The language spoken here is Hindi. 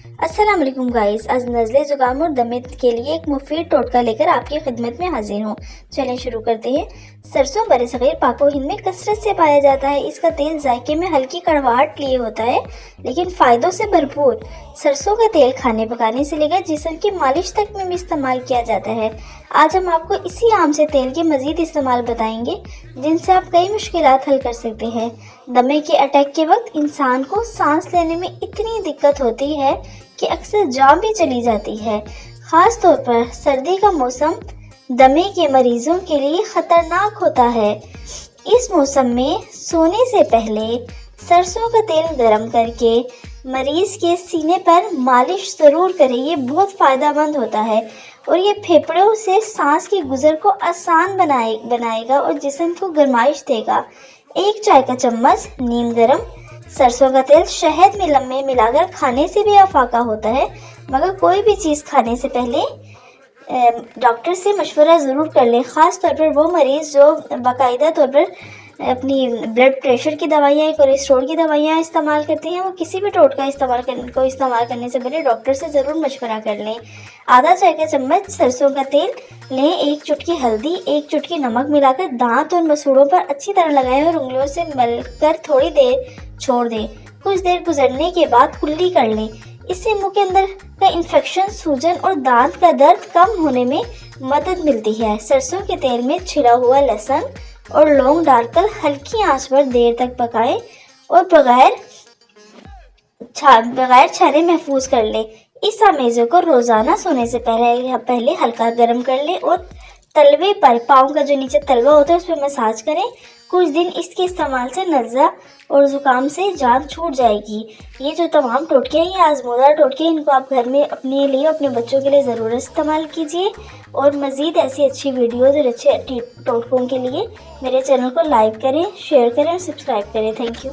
अस्सलाम वालेकुम गाइस। आज नज़ले ज़ुकाम और दमे के लिए एक मुफीद टोटका लेकर आपकी खिदमत में हाजिर हूँ। चलें शुरू करते हैं। सरसों बरसगीर पाक व हिंद में कसरत से पाया जाता है। इसका तेल जायके में हल्की कड़वाहट लिए होता है, लेकिन फ़ायदों से भरपूर। सरसों का तेल खाने पकाने से लेकर जिस्म की मालिश तक में भी इस्तेमाल किया जाता है। आज हम आपको इसी आम से तेल के मज़ीद इस्तेमाल बताएंगे, जिनसे आप कई मुश्किलात हल कर सकते हैं। दमे के अटैक के वक्त इंसान को सांस लेने में इतनी दिक्कत होती है कि अक्सर जान भी चली जाती है। ख़ास तौर पर सर्दी का मौसम दमे के मरीजों के लिए ख़तरनाक होता है। इस मौसम में सोने से पहले सरसों का तेल गर्म करके मरीज़ के सीने पर मालिश ज़रूर करें। ये बहुत फ़ायदेमंद होता है और ये फेफड़ों से सांस की गुज़र को आसान बनाएगा और जिस्म को गर्माइश देगा। 1 चाय का चम्मच नीम गर्म सरसों का तेल शहद में लम्बे मिलाकर खाने से भी अफाका होता है, मगर कोई भी चीज़ खाने से पहले डॉक्टर से मशवरा ज़रूर कर लें। ख़ास तौर पर वो मरीज़ जो बाकायदा तौर पर अपनी ब्लड प्रेशर की दवाइयाँ, कोलेस्ट्रॉल की दवाइयाँ इस्तेमाल करते हैं, वो किसी भी टोटका इस्तेमाल करने से पहले डॉक्टर से ज़रूर मशवरा कर लें। आधा चाय का चम्मच सरसों का तेल लें, 1 चुटकी हल्दी, 1 चुटकी नमक मिलाकर दांत और मसूड़ों पर अच्छी तरह लगाएं और उंगलियों से मलकर थोड़ी देर छोड़ दें। कुछ देर गुजरने के बाद कुल्ली कर लें। इससे मुंह के अंदर का इन्फेक्शन, सूजन और दांत का दर्द कम होने में मदद मिलती है। सरसों के तेल में छिला हुआ लहसुन और लौंग डालकर हल्की आंच पर देर तक पकाएं और बगैर छाने महफूज कर लें। इस आमेज़े को रोज़ाना सोने से पहले हल्का गर्म कर लें और तलवे पर, पाँव का जो नीचे तलवा होता है उस पर मसाज करें। कुछ दिन इसके इस्तेमाल से नज़ला और ज़ुकाम से जान छूट जाएगी। ये जो तमाम टोटके हैं, ये आज़मूदा टोटके हैं। इनको आप घर में अपने लिए, अपने बच्चों के लिए ज़रूर इस्तेमाल कीजिए। और मज़ीद ऐसी अच्छी वीडियोज़ और अच्छे टोटकों के लिए मेरे चैनल को लाइक करें, शेयर करें और सब्सक्राइब करें। Thank you.